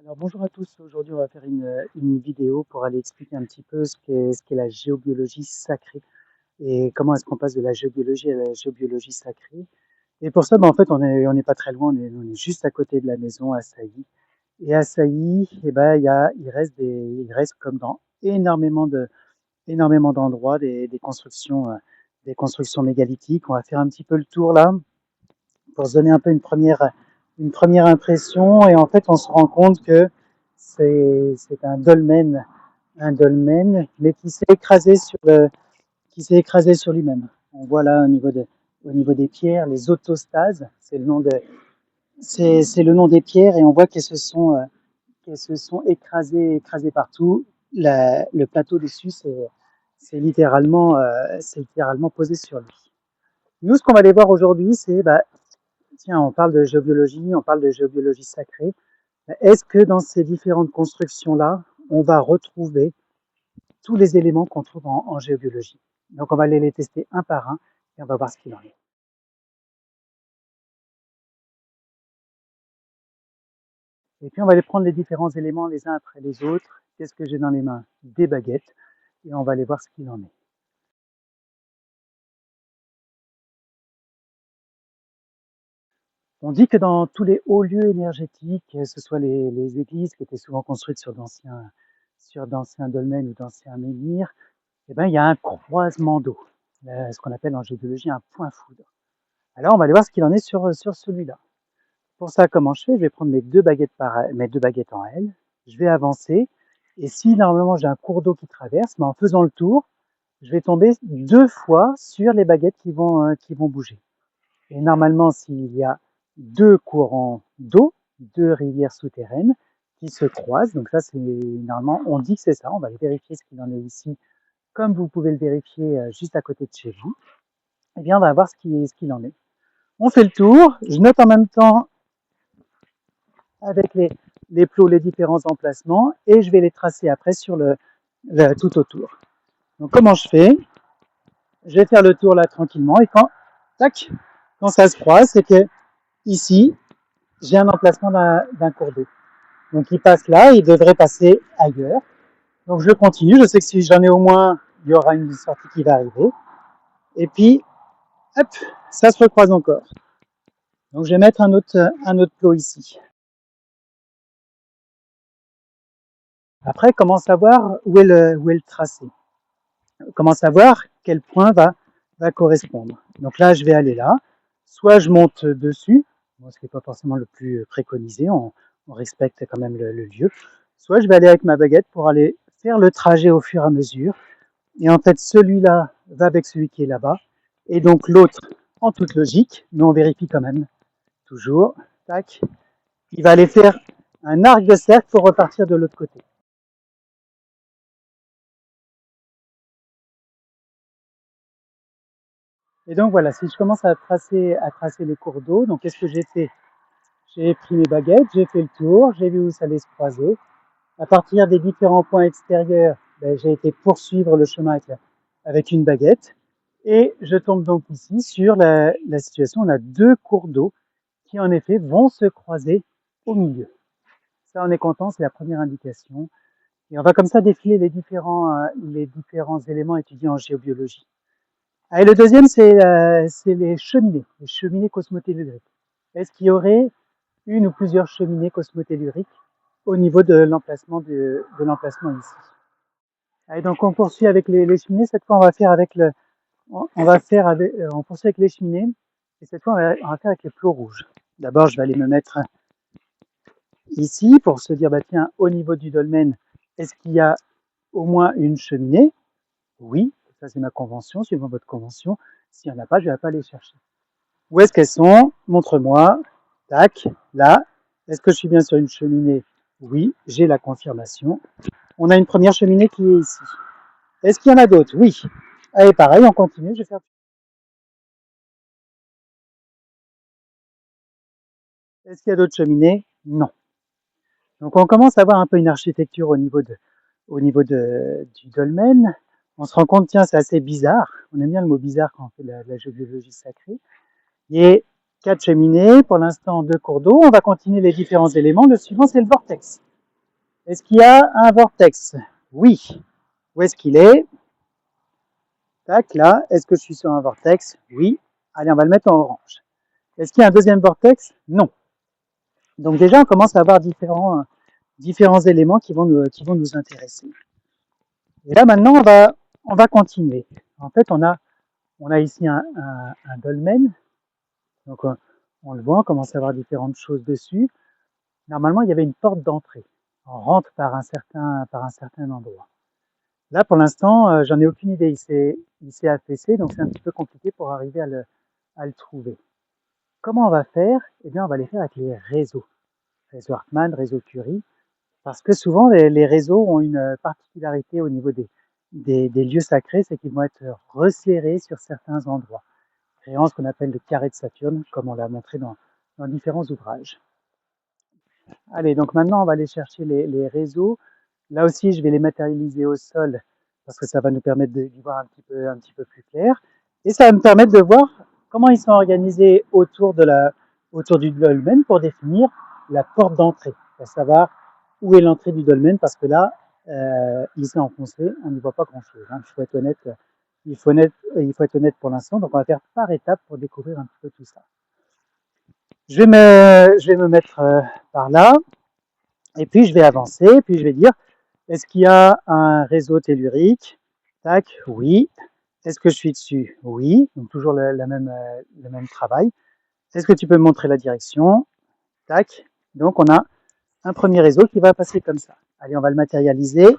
Alors bonjour à tous, aujourd'hui on va faire une vidéo pour aller expliquer un petit peu ce qu'est la géobiologie sacrée et comment est-ce qu'on passe de la géobiologie à la géobiologie sacrée. Et pour ça, en fait, on n'est pas très loin, on est juste à côté de la maison à Sailly. Et à Sailly, il reste comme dans énormément d'endroits des constructions mégalithiques. On va faire un petit peu le tour là pour se donner un peu une première impression. Et en fait, on se rend compte que c'est un dolmen, mais qui s'est écrasé sur lui-même. On voit là au niveau des pierres, les autostases, c'est le nom des pierres, et on voit qu'elles se sont écrasées partout. Le plateau dessus, c'est littéralement posé sur lui. Nous, ce qu'on va aller voir aujourd'hui, tiens, on parle de géobiologie sacrée. Est-ce que dans ces différentes constructions-là, on va retrouver tous les éléments qu'on trouve en géobiologie? Donc, on va aller les tester un par un et on va voir ce qu'il en est. Et puis, on va aller prendre les différents éléments les uns après les autres. Qu'est-ce que j'ai dans les mains? Des baguettes. Et on va aller voir ce qu'il en est. On dit que dans tous les hauts lieux énergétiques, que ce soit les églises qui étaient souvent construites sur d'anciens dolmens ou d'anciens menhirs, eh ben, il y a un croisement d'eau, ce qu'on appelle en géologie un point foudre. Alors, on va aller voir ce qu'il en est sur celui-là. Pour ça, comment je fais? Je vais prendre mes deux baguettes en L, je vais avancer, et si normalement j'ai un cours d'eau qui traverse, en faisant le tour, je vais tomber 2 fois sur les baguettes qui vont bouger. Et normalement, s'il y a 2 courants d'eau, 2 rivières souterraines qui se croisent, donc ça c'est normalement, on dit que c'est ça, on va aller vérifier ce qu'il en est ici, comme vous pouvez le vérifier juste à côté de chez vous. Eh bien, on va voir ce qu'il en est. On fait le tour, je note en même temps avec les plots les différents emplacements, et je vais les tracer après sur tout autour. Donc comment je fais? Je vais faire le tour là tranquillement, et tac, quand ça se croise, c'est que ici, j'ai un emplacement d'un cours d'eau. Donc il passe là, il devrait passer ailleurs. Donc je continue, je sais que si j'en ai au moins, il y aura une sortie qui va arriver. Et puis, hop, ça se recroise encore. Donc je vais mettre un autre plot ici. Après, comment savoir où est le tracé? Comment savoir quel point va correspondre? Donc là, je vais aller là. Soit je monte dessus, ce qui n'est pas forcément le plus préconisé, on respecte quand même le lieu. Soit je vais aller avec ma baguette pour aller faire le trajet au fur et à mesure. Et en fait, celui-là va avec celui qui est là-bas. Et donc l'autre, en toute logique, mais on vérifie quand même, toujours, tac, il va aller faire un arc de cercle pour repartir de l'autre côté. Et donc voilà, si je commence à tracer les cours d'eau, donc qu'est-ce que j'ai fait? J'ai pris mes baguettes, j'ai fait le tour, j'ai vu où ça allait se croiser. À partir des différents points extérieurs, j'ai été poursuivre le chemin avec une baguette. Et je tombe donc ici sur la situation. On a 2 cours d'eau qui en effet vont se croiser au milieu. Ça, on est content, c'est la première indication. Et on va comme ça défiler les différents éléments étudiés en géobiologie. Et le deuxième, c'est les cheminées cosmotelluriques. Est-ce qu'il y aurait une ou plusieurs cheminées cosmotelluriques au niveau de l'emplacement ici? Et donc on poursuit avec les cheminées. Cette fois, on poursuit avec les cheminées, et cette fois, on va faire avec les plots rouges. D'abord, je vais aller me mettre ici pour se dire, tiens, au niveau du dolmen, est-ce qu'il y a au moins une cheminée? Oui, ça c'est ma convention, suivant votre convention. S'il n'y en a pas, je ne vais pas les chercher. Où est-ce qu'elles sont? Montre-moi. Tac, là. Est-ce que je suis bien sur une cheminée? Oui, j'ai la confirmation. On a une première cheminée qui est ici. Est-ce qu'il y en a d'autres? Oui. Allez, pareil, on continue. Je vais faire... Est-ce qu'il y a d'autres cheminées? Non. Donc on commence à avoir un peu une architecture au niveau du dolmen. On se rend compte, tiens, c'est assez bizarre. On aime bien le mot bizarre quand on fait de la géologie sacrée. Il y a 4 cheminées, pour l'instant 2 cours d'eau. On va continuer les différents éléments. Le suivant, c'est le vortex. Est-ce qu'il y a un vortex? Oui. Où est-ce qu'il est? Tac, là. Est-ce que je suis sur un vortex? Oui. Allez, on va le mettre en orange. Est-ce qu'il y a un deuxième vortex? Non. Donc déjà, on commence à avoir différents éléments qui vont nous intéresser. Et là, maintenant, on va continuer. En fait, on a ici un dolmen. Donc, on le voit, on commence à avoir différentes choses dessus. Normalement, il y avait une porte d'entrée. On rentre par un certain endroit. Là, pour l'instant, j'en ai aucune idée. Il s'est affaissé, donc c'est un petit peu compliqué pour arriver à le trouver. Comment on va faire? Eh bien, on va les faire avec les réseaux. Réseau Hartmann, réseau Curie. Parce que souvent, les réseaux ont une particularité au niveau des lieux sacrés, c'est qu'ils vont être resserrés sur certains endroits, créant ce qu'on appelle le carré de Saturne, comme on l'a montré dans différents ouvrages. Allez, donc maintenant, on va aller chercher les réseaux. Là aussi, je vais les matérialiser au sol parce que ça va nous permettre d'y voir un petit peu plus clair. Et ça va me permettre de voir comment ils sont organisés autour du dolmen pour définir la porte d'entrée, pour savoir où est l'entrée du dolmen parce que là, il s'est enfoncé, on n'y voit pas grand-chose. Hein. Il faut être honnête, il faut être honnête pour l'instant. Donc, on va faire par étapes pour découvrir un petit peu tout ça. Je vais me mettre par là. Et puis, je vais avancer, puis je vais dire, est-ce qu'il y a un réseau tellurique? Tac, oui. Est-ce que je suis dessus? Oui. Donc, toujours le même travail. Est-ce que tu peux me montrer la direction? Tac. Donc, on a un premier réseau qui va passer comme ça. Allez, on va le matérialiser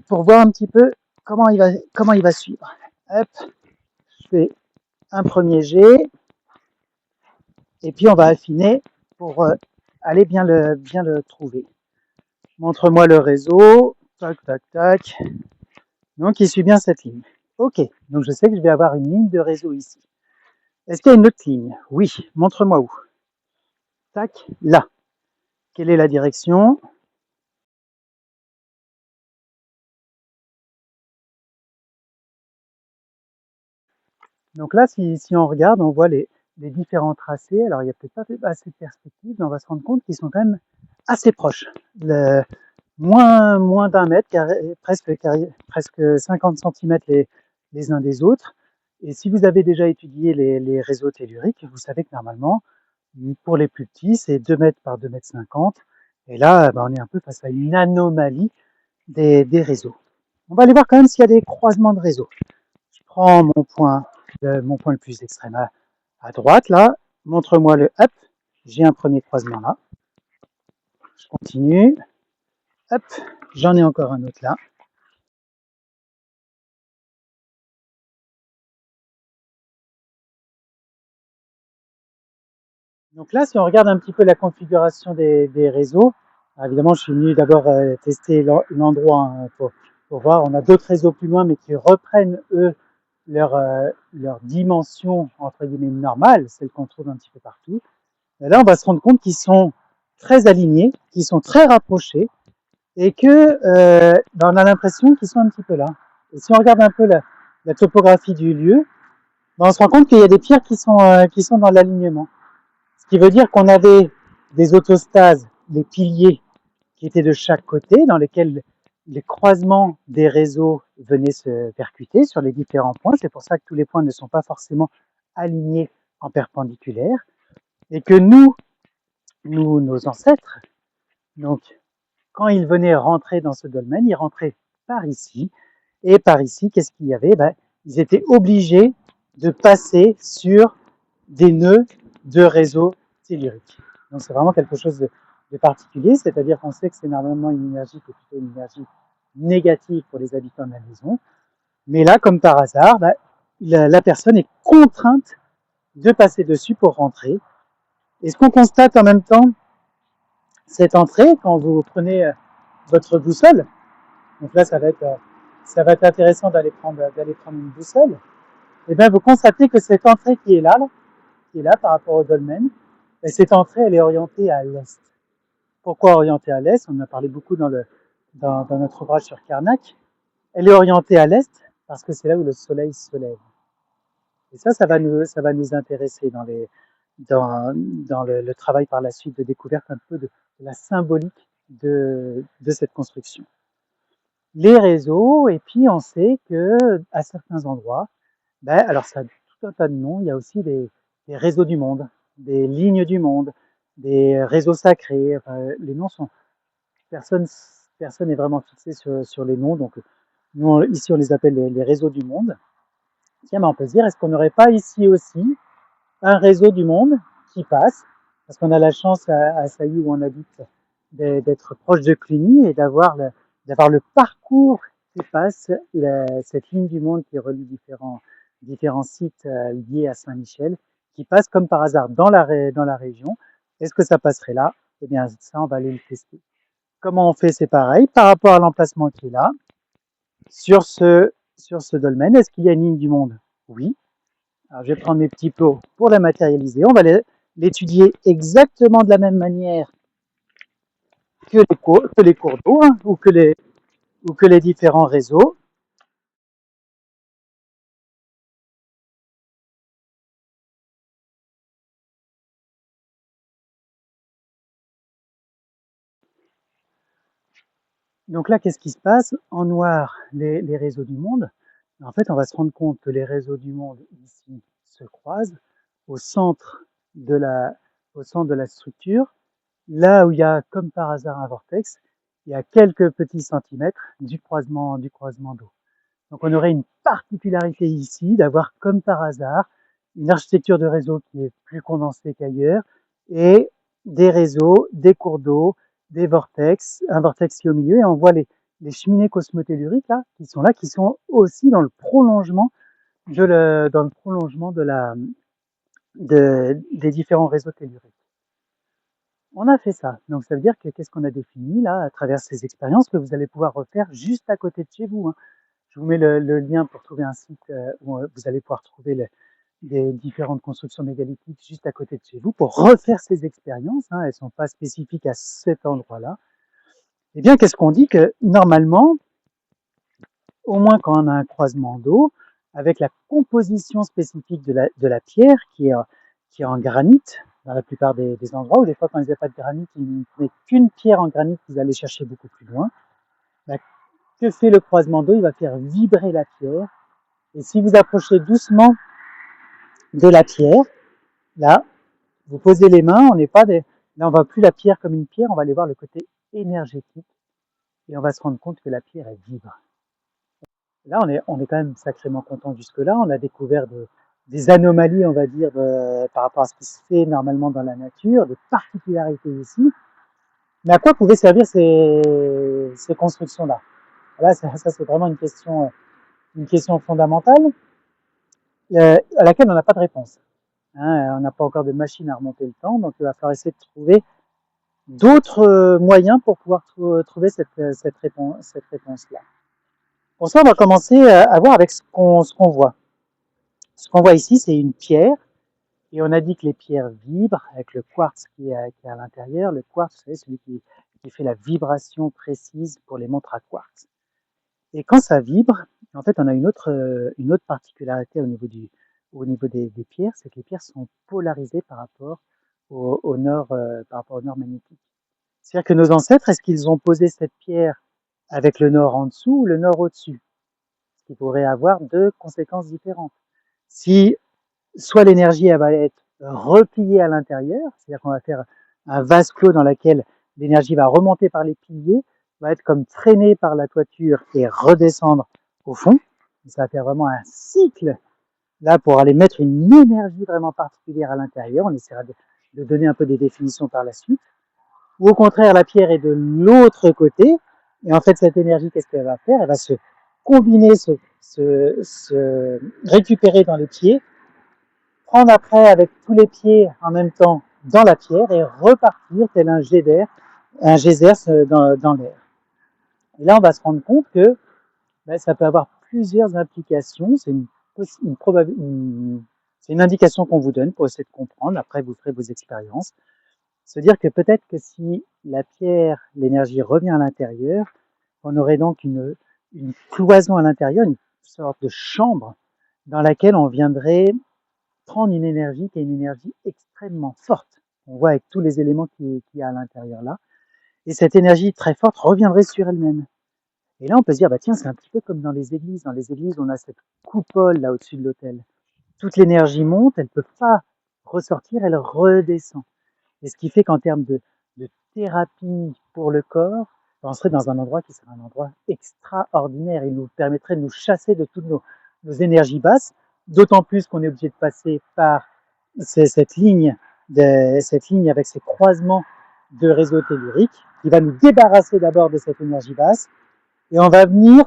pour voir un petit peu comment il va suivre. Hop, je fais un premier jet, et puis on va affiner pour aller bien le trouver. Montre-moi le réseau. Tac, tac, tac. Donc, il suit bien cette ligne. OK. Donc, je sais que je vais avoir une ligne de réseau ici. Est-ce qu'il y a une autre ligne? Oui. Montre-moi où. Tac, là. Quelle est la direction? Donc là, si on regarde, on voit les différents tracés. Alors, il n'y a peut-être pas assez de perspective, mais on va se rendre compte qu'ils sont quand même assez proches. Moins d'un mètre, presque 50 centimètres les uns des autres. Et si vous avez déjà étudié les réseaux telluriques, vous savez que normalement, pour les plus petits, c'est 2 mètres par 2 mètres 50. Et là, on est un peu face à une anomalie des réseaux. On va aller voir quand même s'il y a des croisements de réseaux. Je prends mon point le plus extrême à droite, là. Montre-moi le up. J'ai un premier croisement là. Je continue. Hop, j'en ai encore un autre là. Donc là, si on regarde un petit peu la configuration des réseaux, évidemment, je suis venu d'abord tester l'endroit pour voir. On a d'autres réseaux plus loin, mais qui reprennent, eux, leur dimension, entre guillemets, normale, celle qu'on trouve un petit peu partout. Et là, on va se rendre compte qu'ils sont très alignés, qu'ils sont très rapprochés, et que on a l'impression qu'ils sont un petit peu là. Et si on regarde un peu la topographie du lieu, on se rend compte qu'il y a des pierres qui sont dans l'alignement. Ce qui veut dire qu'on avait des autostases, des piliers qui étaient de chaque côté, dans lesquels les croisements des réseaux venaient se percuter sur les différents points. C'est pour ça que tous les points ne sont pas forcément alignés en perpendiculaire. Et que nos ancêtres, donc, quand ils venaient rentrer dans ce dolmen, ils rentraient par ici. Et par ici, qu'est-ce qu'il y avait? Ils étaient obligés de passer sur des nœuds de réseaux telluriques. Donc c'est vraiment quelque chose de particulier, c'est-à-dire qu'on sait que c'est normalement une énergie qui est plutôt une énergie négative pour les habitants de la maison. Mais là, comme par hasard, la personne est contrainte de passer dessus pour rentrer. Et ce qu'on constate en même temps, cette entrée, quand vous prenez votre boussole, donc là ça va être intéressant d'aller prendre une boussole, et bien vous constatez que cette entrée qui est là par rapport au dolmen, et cette entrée, elle est orientée à l'est. Pourquoi orientée à l'est? On en a parlé beaucoup dans notre ouvrage sur Karnak. Elle est orientée à l'est parce que c'est là où le soleil se lève. Et ça va nous intéresser dans le travail par la suite de découverte un peu de la symbolique de cette construction. Les réseaux, et puis on sait que à certains endroits, ben, alors ça a tout un tas de noms, il y a aussi des réseaux du monde, des lignes du monde, des réseaux sacrés, enfin, les noms sont, personne personne n'est vraiment fixé sur les noms, donc nous ici on les appelle les réseaux du monde. Tiens, mais on peut se dire, est-ce qu'on n'aurait pas ici aussi un réseau du monde qui passe, parce qu'on a la chance à Sailly où on habite d'être proche de Cluny et d'avoir le parcours qui passe, cette ligne du monde qui relie différents sites liés à Saint-Michel, qui passe comme par hasard dans la région. Est-ce que ça passerait là? Eh bien, ça, on va aller le tester. Comment on fait? C'est pareil. Par rapport à l'emplacement qui est là, sur ce dolmen, est-ce qu'il y a une ligne du monde? Oui. Alors, je vais prendre mes petits pots pour la matérialiser. On va l'étudier exactement de la même manière que les cours d'eau, hein, ou que les différents réseaux. Donc là, qu'est-ce qui se passe? En noir, les réseaux du monde. En fait, on va se rendre compte que les réseaux du monde ici se croisent au centre de la, au centre de la structure, là où il y a comme par hasard un vortex, il y a quelques petits centimètres du croisement d'eau. Donc on aurait une particularité ici d'avoir comme par hasard une architecture de réseau qui est plus condensée qu'ailleurs et des réseaux, des cours d'eau, des vortex, un vortex qui est au milieu et on voit les cheminées cosmotelluriques là, qui sont aussi dans le prolongement dans le prolongement des différents réseaux telluriques. On a fait ça. Donc ça veut dire que qu'est-ce qu'on a défini là à travers ces expériences que vous allez pouvoir refaire juste à côté de chez vous, hein. Je vous mets le lien pour trouver un site où vous allez pouvoir trouver des différentes constructions mégalithiques juste à côté de chez vous pour refaire ces expériences, hein, elles ne sont pas spécifiques à cet endroit-là. Eh bien, qu'est-ce qu'on dit? Que normalement, au moins quand on a un croisement d'eau, avec la composition spécifique de la pierre qui est en granit, dans la plupart des endroits, ou des fois quand ils n'avaient pas de granit, ils n'avaient qu'une pierre en granit qu'ils allaient chercher beaucoup plus loin. Bah, que fait le croisement d'eau? Il va faire vibrer la pierre. Et si vous approchez doucement de la pierre, là, vous posez les mains, on n'est pas des, là, on voit plus la pierre comme une pierre, on va aller voir le côté énergétique et on va se rendre compte que la pierre, elle vibre. Là, on est quand même sacrément content jusque-là. On a découvert des anomalies, on va dire, par rapport à ce qui se fait normalement dans la nature, des particularités ici. Mais à quoi pouvaient servir ces constructions-là? Là, ça c'est vraiment une question fondamentale à laquelle on n'a pas de réponse. Hein, on n'a pas encore de machine à remonter le temps, donc il va falloir essayer de trouver d'autres moyens pour pouvoir trouver cette réponse-là. Pour ça, on va commencer à voir avec ce qu'on voit. Ce qu'on voit ici, c'est une pierre, et on a dit que les pierres vibrent avec le quartz qui est à l'intérieur. Le quartz, vous savez, celui qui fait la vibration précise pour les montres à quartz. Et quand ça vibre, en fait, on a une autre particularité au niveau des pierres, c'est que les pierres sont polarisées par rapport au nord, par rapport au nord magnétique. C'est-à-dire que nos ancêtres, est-ce qu'ils ont posé cette pierre avec le nord en dessous ou le nord au-dessus? Ce qui pourrait avoir deux conséquences différentes. Si soit l'énergie elle va être repliée à l'intérieur, c'est-à-dire qu'on va faire un vase clos dans lequel l'énergie va remonter par les piliers, va être comme traînée par la toiture et redescendre au fond. Ça va faire vraiment un cycle là pour aller mettre une énergie vraiment particulière à l'intérieur. On essaiera de donner un peu des définitions par la suite. Ou au contraire, la pierre est de l'autre côté. Et en fait, cette énergie, qu'est-ce qu'elle va faire? Elle va se combiner, se récupérer dans les pieds, prendre après avec tous les pieds en même temps dans la pierre et repartir tel un geyser dans l'air. Et là, on va se rendre compte que ça peut avoir plusieurs implications. C'est une indication qu'on vous donne pour essayer de comprendre. Après, vous ferez vos expériences. Se dire que peut-être que si la pierre, l'énergie revient à l'intérieur, on aurait donc une cloison à l'intérieur, une sorte de chambre dans laquelle on viendrait prendre une énergie qui est une énergie extrêmement forte. On voit avec tous les éléments qu'il y a à l'intérieur là. Et cette énergie très forte reviendrait sur elle-même. Et là, on peut se dire, bah tiens, c'est un petit peu comme dans les églises. Dans les églises, on a cette coupole là au-dessus de l'autel. Toute l'énergie monte, elle ne peut pas ressortir, elle redescend. Et ce qui fait qu'en termes de thérapie pour le corps, on serait dans un endroit qui serait un endroit extraordinaire. Il nous permettrait de nous chasser de toutes nos énergies basses, d'autant plus qu'on est obligé de passer par cette ligne, cette ligne avec ces croisements de réseaux telluriques qui va nous débarrasser d'abord de cette énergie basse et on va venir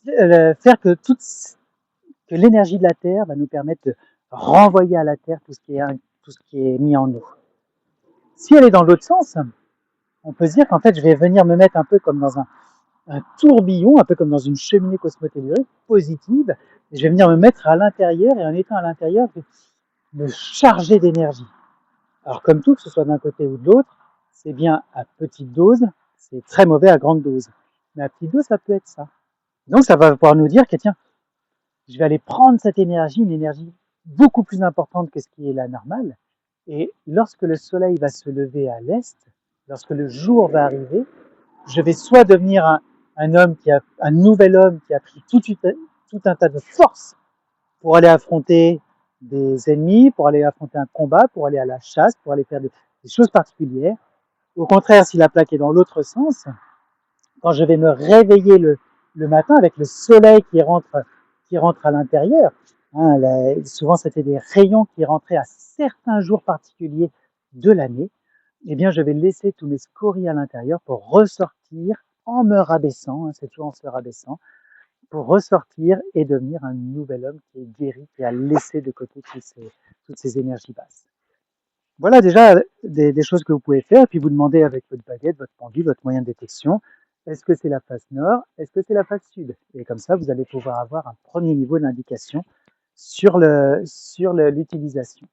faire que l'énergie de la Terre va nous permettre de renvoyer à la Terre tout ce qui est mis en nous. Si elle est dans l'autre sens, on peut se dire qu'en fait, je vais venir me mettre un peu comme dans un tourbillon, un peu comme dans une cheminée cosmotellurique positive, et je vais venir me mettre à l'intérieur, et en étant à l'intérieur, je vais me charger d'énergie. Alors comme tout, que ce soit d'un côté ou de l'autre, c'est bien à petite dose, c'est très mauvais à grande dose. Mais à petite dose, ça peut être ça. Donc ça va pouvoir nous dire que tiens, je vais aller prendre cette énergie, une énergie beaucoup plus importante que ce qui est la normale, et lorsque le soleil va se lever à l'est, lorsque le jour va arriver, je vais soit devenir un nouvel homme qui a pris tout un tas de force pour aller affronter des ennemis, pour aller affronter un combat, pour aller à la chasse, pour aller faire des choses particulières. Au contraire, si la plaque est dans l'autre sens, quand je vais me réveiller le matin avec le soleil qui rentre à l'intérieur, hein, souvent c'était des rayons qui rentraient à certains jours particuliers de l'année, eh bien je vais laisser tous mes scories à l'intérieur pour ressortir en me rabaissant, hein, c'est toujours en se rabaissant, pour ressortir et devenir un nouvel homme qui est guéri, qui a laissé de côté toutes ces énergies basses. Voilà déjà des choses que vous pouvez faire, puis vous demandez avec votre baguette, votre pendule, votre moyen de détection, est-ce que c'est la face nord, est-ce que c'est la face sud? Et comme ça, vous allez pouvoir avoir un premier niveau d'indication sur l'utilisation.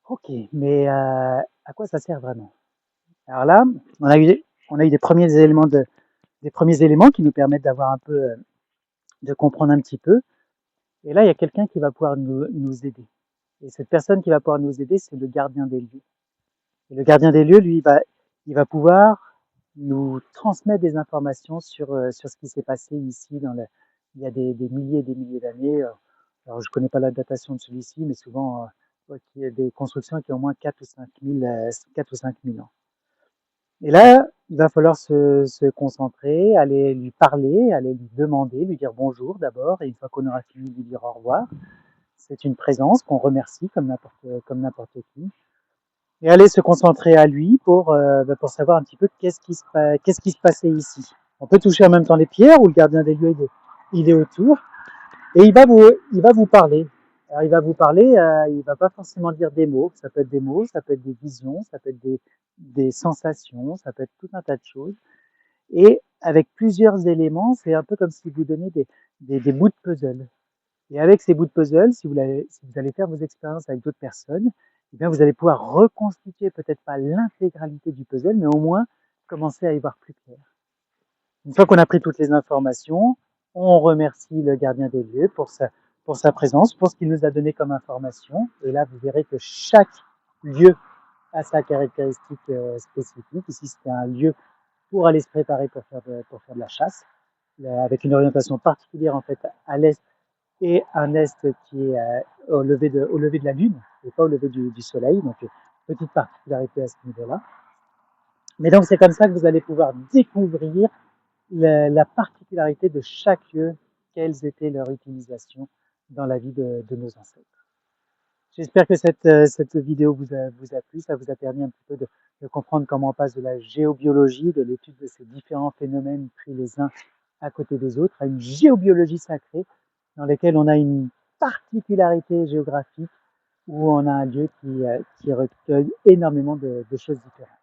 Ok, mais à quoi ça sert vraiment? Alors là, on a eu des premiers éléments qui nous permettent d'avoir un peu, de comprendre un petit peu. Et là, il y a quelqu'un qui va pouvoir nous aider. Et cette personne qui va pouvoir nous aider, c'est le gardien des lieux. Et le gardien des lieux, lui, il va pouvoir nous transmettre des informations sur ce qui s'est passé ici il y a des milliers et des milliers d'années. Alors, je ne connais pas la datation de celui-ci, mais souvent, il y a des constructions qui ont au moins 4 ou 5 000, 4 ou 5 000 ans. Et là, il va falloir se concentrer, aller lui parler, aller lui demander, lui dire bonjour d'abord, et une fois qu'on aura fini de lui dire au revoir, c'est une présence qu'on remercie comme n'importe qui. Et aller se concentrer à lui pour savoir un petit peu qu'est-ce qui se passait ici. On peut toucher en même temps les pierres où le gardien des lieux il est autour et il va vous parler. Alors il va vous parler, il va pas forcément dire des mots. Ça peut être des mots, ça peut être des visions, ça peut être des sensations, ça peut être tout un tas de choses. Et avec plusieurs éléments, c'est un peu comme si vous donnez des bouts de puzzle. Et avec ces bouts de puzzle, si vous allez faire vos expériences avec d'autres personnes, eh bien vous allez pouvoir reconstituer peut-être pas l'intégralité du puzzle, mais au moins commencer à y voir plus clair. Une fois qu'on a pris toutes les informations, on remercie le gardien des lieux pour sa présence, pour ce qu'il nous a donné comme information. Et là, vous verrez que chaque lieu a sa caractéristique spécifique. Ici, c'était un lieu pour aller se préparer pour faire de la chasse, avec une orientation particulière en fait à l'est et un est qui est au lever de la lune et pas au lever du soleil. Donc, petite particularité à ce niveau-là. Mais donc, c'est comme ça que vous allez pouvoir découvrir la particularité de chaque lieu, quelles étaient leurs utilisations dans la vie de nos ancêtres. J'espère que cette vidéo vous a plu, ça vous a permis un petit peu de comprendre comment on passe de la géobiologie, de l'étude de ces différents phénomènes pris les uns à côté des autres, à une géobiologie sacrée dans laquelle on a une particularité géographique où on a un lieu qui recueille énormément de choses différentes.